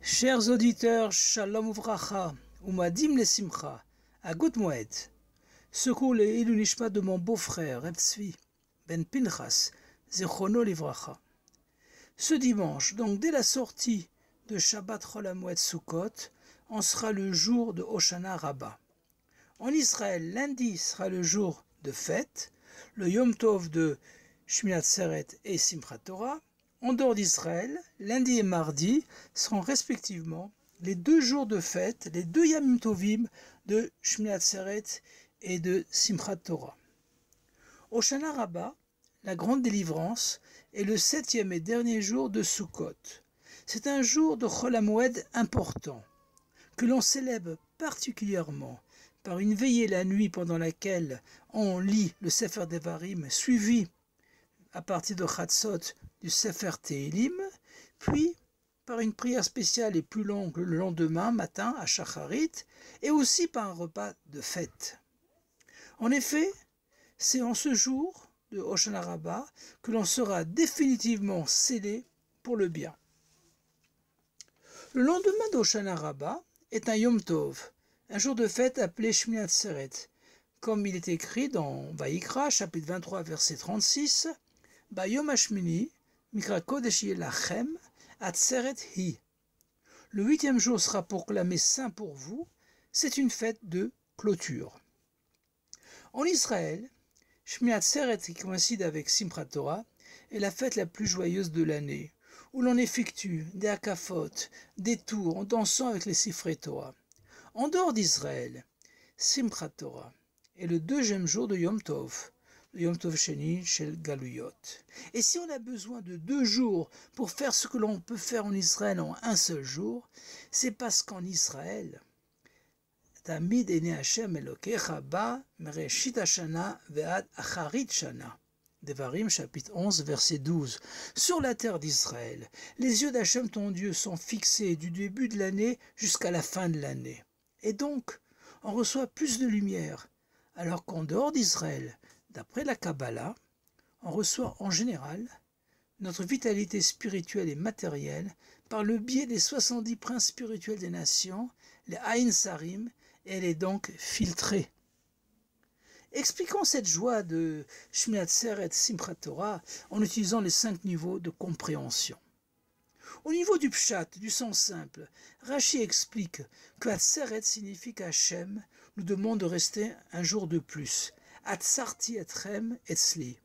Chers auditeurs, Shalom Uvracha, Umadim Lesimcha, à Gut Moed. Secours les Ilou Nishma de mon beau-frère, Reb Tzvi, Ben Pinchas, Zichrono Livracha. Ce dimanche, donc dès la sortie de Shabbat Chol HaMoed Sukkot, en sera le jour de Hoshana Rabbah. En Israël, lundi sera le jour de fête, le Yom Tov de Shmini Atzeret et Simchat Torah. En dehors d'Israël, lundi et mardi seront respectivement les deux jours de fête, les deux Yamim Tovim de Shmini Atzeret et de Simchat Torah. Hoshana Rabbah, la grande délivrance, est le 7e et dernier jour de Sukkot. C'est un jour de Chol HaMoed important, que l'on célèbre particulièrement par une veillée la nuit pendant laquelle on lit le Sefer Devarim, suivi à partir de Chatzot du Sefer Tehilim, puis par une prière spéciale et plus longue le lendemain matin à Shacharit, et aussi par un repas de fête. En effet, c'est en ce jour de Hoshana Rabbah que l'on sera définitivement scellé pour le bien. Le lendemain d'Hoshana Rabbah est un Yom Tov, un jour de fête appelé Shmini Atzeret, comme il est écrit dans Vayikra, chapitre 23, verset 36, Bayom Hashmini, Mikra Kodesh Yelachem, Atzeret Hi. Le 8e jour sera proclamé saint pour vous, c'est une fête de clôture. En Israël, Shmini Atzeret, qui coïncide avec Simchat Torah, est la fête la plus joyeuse de l'année, où l'on effectue des hakafot, des tours en dansant avec les Sifrei Torah. En dehors d'Israël, Simchat Torah est le 2e jour de Yom Tov, le Yom Tov Sheni Shel Galuyot. Et si on a besoin de 2 jours pour faire ce que l'on peut faire en Israël en un seul jour, c'est parce qu'en Israël, Tamid ene Hashem Elokecha ba mereshit hashana ve'ad acharit shana. Devarim chapitre 11 verset 12. Sur la terre d'Israël, les yeux d'Hachem ton Dieu sont fixés du début de l'année jusqu'à la fin de l'année. Et donc, on reçoit plus de lumière, alors qu'en dehors d'Israël, d'après la Kabbalah, on reçoit en général notre vitalité spirituelle et matérielle par le biais des 70 princes spirituels des nations, les Aïn Sarim, et elle est donc filtrée. Expliquons cette joie de Shmini Atzeret Simchat Torah en utilisant les 5 niveaux de compréhension. Au niveau du pshat, du sens simple, Rashi explique que Atzeret signifie qu'Hachem nous demande de rester un jour de plus. Atzarti etrem etzli,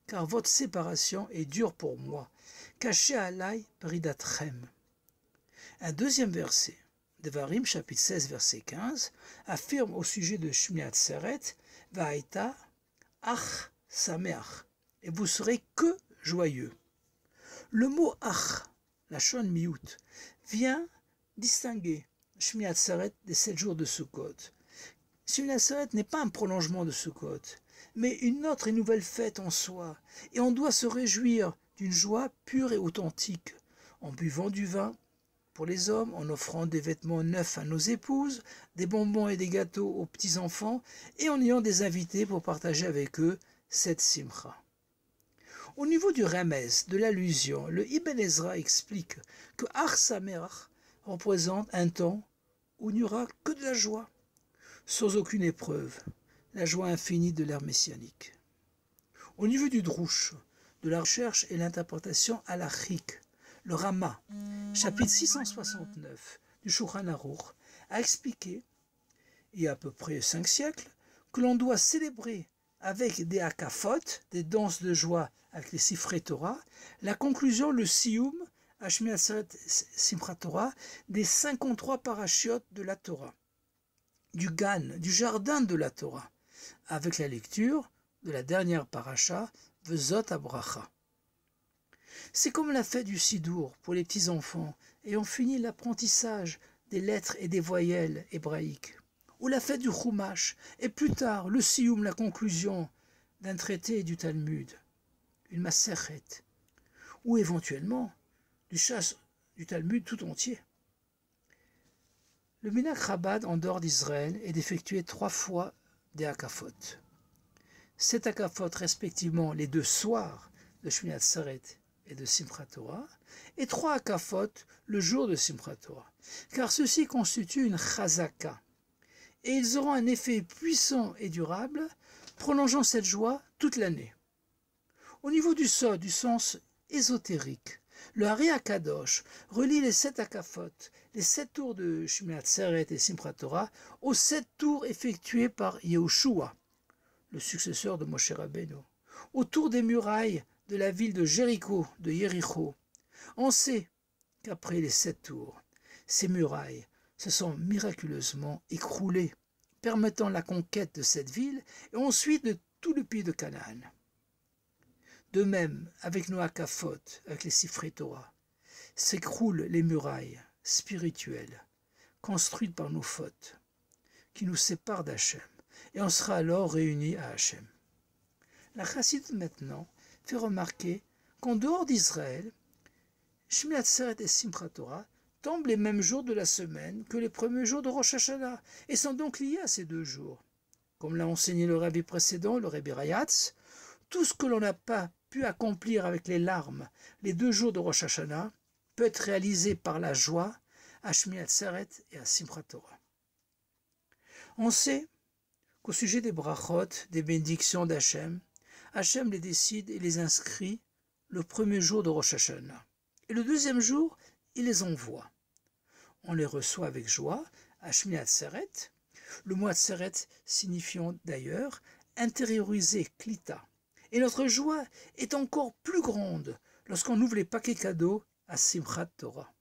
car votre séparation est dure pour moi. Caché alai peridatrem. Un deuxième verset, Devarim chapitre 16 verset 15, affirme au sujet de Shmini Atzeret, Va'aita ach sameach, et vous serez que joyeux. Le mot ach, la shon miout, vient distinguer Shmini Atzeret des 7 jours de Sukkot. Shmini Atzeret n'est pas un prolongement de Sukkot, mais une autre et nouvelle fête en soi, et on doit se réjouir d'une joie pure et authentique, en buvant du vin pour les hommes, en offrant des vêtements neufs à nos épouses, des bonbons et des gâteaux aux petits-enfants, et en ayant des invités pour partager avec eux cette simcha. Au niveau du remez, de l'allusion, le Ibn Ezra explique que Ach Sameach représente un temps où il n'y aura que de la joie, sans aucune épreuve, la joie infinie de l'ère messianique. Au niveau du Drouche, de la recherche et l'interprétation halachique, le Rama, chapitre 669 du Shulchan Aruch, a expliqué, il y a à peu près 5 siècles, que l'on doit célébrer avec des hakafot, des danses de joie avec les Sifrei Torah, la conclusion, le siyum, à Shmini Atzeret Simchat Torah, des 53 parachiotes de la Torah, du Gan, du jardin de la Torah, avec la lecture de la dernière paracha, Vezot Abracha. C'est comme la fête du Sidour pour les petits-enfants, et on finit l'apprentissage des lettres et des voyelles hébraïques, ou la fête du Chumash, et plus tard le Siyum, la conclusion d'un traité du Talmud, une Masechet, ou éventuellement du chasse du Talmud tout entier. Le Minhag Chabad en dehors d'Israël est d'effectuer 3 fois des hakafot. 7 hakafot respectivement les 2 soirs de Shmini Atzeret et de Simchat Torah, et 3 Akafot le jour de Simchat Torah, car ceux-ci constituent une chazaka, et ils auront un effet puissant et durable, prolongeant cette joie toute l'année. Au niveau du sod, du sens ésotérique, le Hari HaKadosh relie les 7 Akafot, les 7 tours de Shmini Atzeret et Simchat Torah, aux 7 tours effectués par Yehoshua, le successeur de Moshe Rabbeinu, autour des murailles de la ville de Jéricho, de Yéricho. On sait qu'après les 7 tours, ces murailles se sont miraculeusement écroulées, permettant la conquête de cette ville et ensuite de tout le pays de Canaan. De même, avec nos Akafot, avec les Sifrei Torah, s'écroulent les murailles spirituelles construites par nos fautes, qui nous séparent d'Hachem, et on sera alors réunis à Hachem. La Chassidut maintenant fait remarquer qu'en dehors d'Israël, Shmini Atzeret et Simchat Torah tombent les mêmes jours de la semaine que les premiers jours de Rosh Hashanah, et sont donc liés à ces 2 jours. Comme l'a enseigné le rabbi précédent, le rabbi Rayatz, tout ce que l'on n'a pas pu accomplir avec les larmes les 2 jours de Rosh Hashanah peut être réalisé par la joie à Shmini Atzeret et à Simchat Torah. On sait qu'au sujet des brachot, des bénédictions d'Hachem, Hachem les décide et les inscrit le premier jour de Rosh Hashanah. Et le 2e jour, il les envoie. On les reçoit avec joie à Shmini Atzeret, le mot Atzeret signifiant d'ailleurs intérioriser, klita. Et notre joie est encore plus grande lorsqu'on ouvre les paquets cadeaux à Simchat Torah.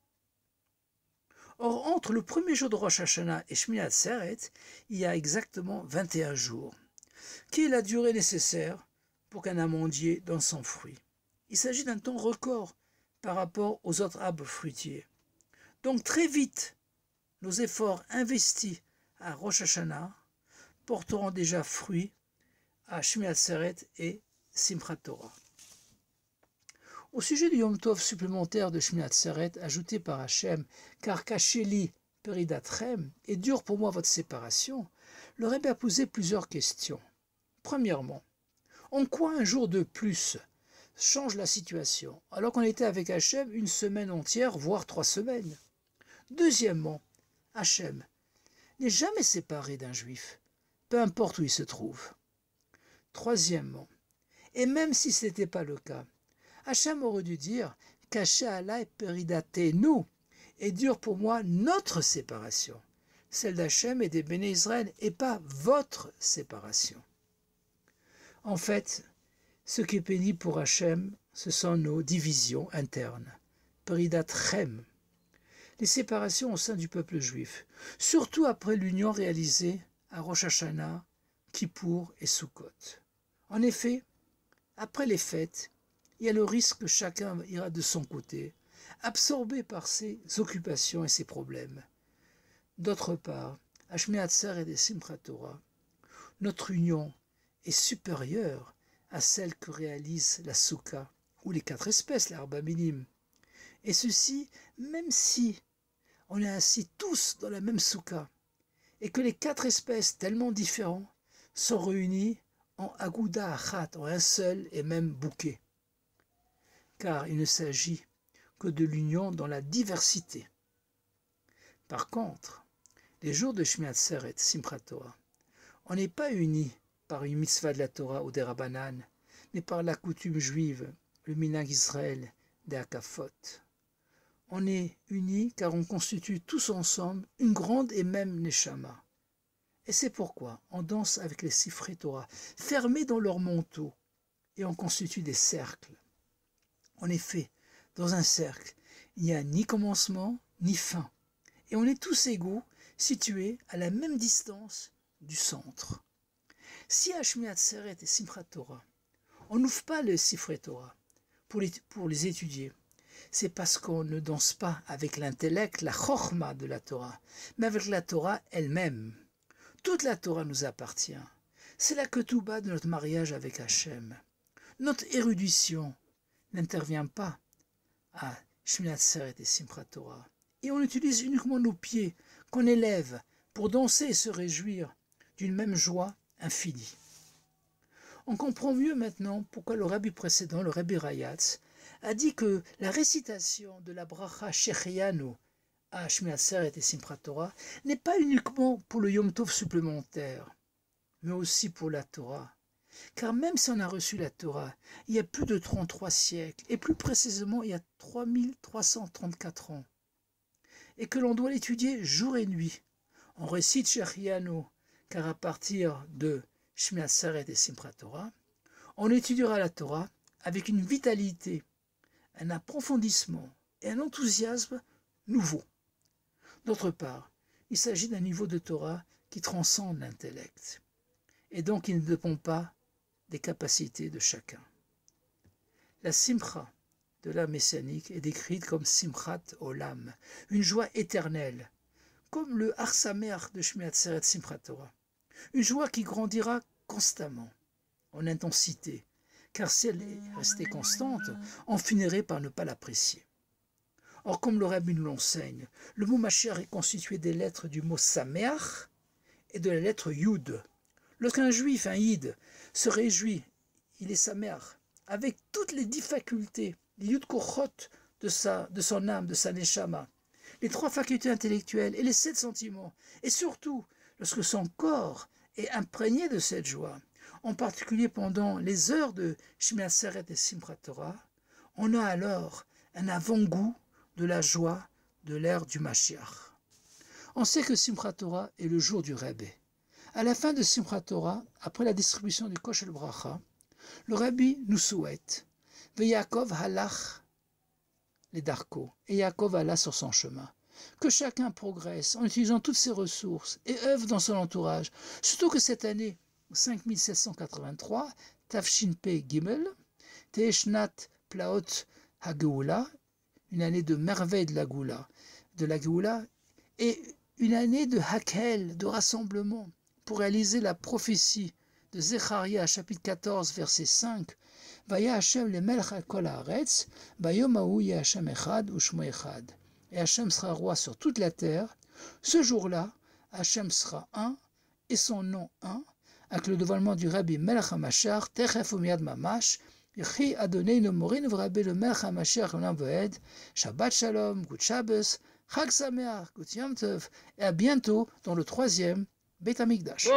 Or, entre le premier jour de Rosh Hashanah et Shmini Atzeret, il y a exactement 21 jours, qui est la durée nécessaire pour qu'un amandier donne son fruit. Il s'agit d'un temps record par rapport aux autres arbres fruitiers. Donc très vite, nos efforts investis à Rosh Hashanah porteront déjà fruit à Shmini Atzeret et Simchat Torah. Au sujet du Yom Tov supplémentaire de Shmini Atzeret, ajouté par Hachem, car Kacheli Peridatrem, et dure pour moi votre séparation, le Rebbe a posé plusieurs questions. Premièrement, en quoi un jour de plus change la situation, alors qu'on était avec Hachem 1 semaine entière, voire 3 semaines? Deuxièmement, Hachem n'est jamais séparé d'un juif, peu importe où il se trouve. Troisièmement, et même si ce n'était pas le cas, Hachem aurait dû dire « Caché alai peridatenu » et dure pour moi notre séparation, celle d'Hachem et des Béné Israël, et pas votre séparation. En fait, ce qui est pénible pour Hachem, ce sont nos divisions internes, peridatchem, les séparations au sein du peuple juif, surtout après l'union réalisée à Rosh Hashanah, Kippour et Sukkot. En effet, après les fêtes, il y a le risque que chacun ira de son côté, absorbé par ses occupations et ses problèmes. D'autre part, à Shmini Atzeret et Simchat Torah, notre union est supérieure à celle que réalise la Souka, ou les 4 espèces, l'Arba Minim. Et ceci, même si on est assis tous dans la même Souka, et que les 4 espèces tellement différentes sont réunies en Aguda Achat, en un seul et même bouquet. Car il ne s'agit que de l'union dans la diversité. Par contre, les jours de Shmini Atzeret, Simchat Torah, on n'est pas unis par une mitzvah de la Torah ou des Rabbanan, mais par la coutume juive, le minhag Israël des Akafot. On est unis car on constitue tous ensemble une grande et même neshama. Et c'est pourquoi on danse avec les Sifrei Torah, fermés dans leurs manteaux, et on constitue des cercles. En effet, dans un cercle, il n'y a ni commencement, ni fin, et on est tous égaux, situés à la même distance du centre. Si à Shmini Atzeret et Simchat Torah, on n'ouvre pas les Sifrei Torah pour les étudier, c'est parce qu'on ne danse pas avec l'intellect, la chokhma de la Torah, mais avec la Torah elle-même. Toute la Torah nous appartient. C'est la ketouba de notre mariage avec Hachem. Notre érudition n'intervient pas à Shmini Atzeret et Simchat Torah. Et on utilise uniquement nos pieds qu'on élève pour danser et se réjouir d'une même joie infinie. On comprend mieux maintenant pourquoi le rabbi précédent, le rabbi Rayatz, a dit que la récitation de la bracha Shechianu à Shmini Atzeret et Simchat Torah n'est pas uniquement pour le Yom Tov supplémentaire, mais aussi pour la Torah. Car même si on a reçu la Torah il y a plus de 33 siècles, et plus précisément il y a 3334 ans, et que l'on doit l'étudier jour et nuit, on récite Shechianu, car à partir de Shmini Atzeret et Simchat Torah, on étudiera la Torah avec une vitalité, un approfondissement et un enthousiasme nouveau. D'autre part, il s'agit d'un niveau de Torah qui transcende l'intellect, et donc il ne dépend pas des capacités de chacun. La simcha de l'âme messianique est décrite comme simchat olam, une joie éternelle, comme le har sameach de Shmini Atzeret Simchat Torah, une joie qui grandira constamment, en intensité, car si elle est restée constante, on finirait par ne pas l'apprécier. Or, comme le Rabbi nous l'enseigne, le mot Mashiach est constitué des lettres du mot Sameach et de la lettre Yud. Lorsqu'un juif, un Yid, se réjouit, il est Sameach, avec toutes les 10 facultés, les Yud Kochot de son âme, de sa Neshama, les 3 facultés intellectuelles et les 7 sentiments, et surtout, lorsque son corps est imprégné de cette joie, en particulier pendant les heures de Shmini Atzeret et Simchat Torah, on a alors un avant-goût de la joie de l'ère du Mashiach. On sait que Simchat Torah est le jour du Rebbe. À la fin de Simchat Torah, après la distribution du Koshel Bracha, le Rabbi nous souhaite « Veyakov halach les darko » et Yaakov alla sur son chemin. Que chacun progresse en utilisant toutes ses ressources et œuvre dans son entourage, surtout que cette année 5783, Tafshin P. Gimel, Teeshnat Plaot HaGeula, une année de merveille de la Geoula, et une année de Hakel, de rassemblement, pour réaliser la prophétie de Zecharia, chapitre 14, verset 5, Vaya Hashem le Melech al kol haaretz, Bayom hahu yeh Hashem echad ushmo echad. Et Hashem sera roi sur toute la terre. Ce jour-là, Hashem sera un, et son nom un, avec le dévoilement du Rabbi Melech HaMashiach, Techef u'miyad mamash, Yechi Adonai Morin v'Rabbi le Melech HaMashiach Olam Voed, Shabbat Shalom, Good Shabbos, Chag Sameach, Good Yom Tov, et à bientôt dans le 3e Beit HaMikdash.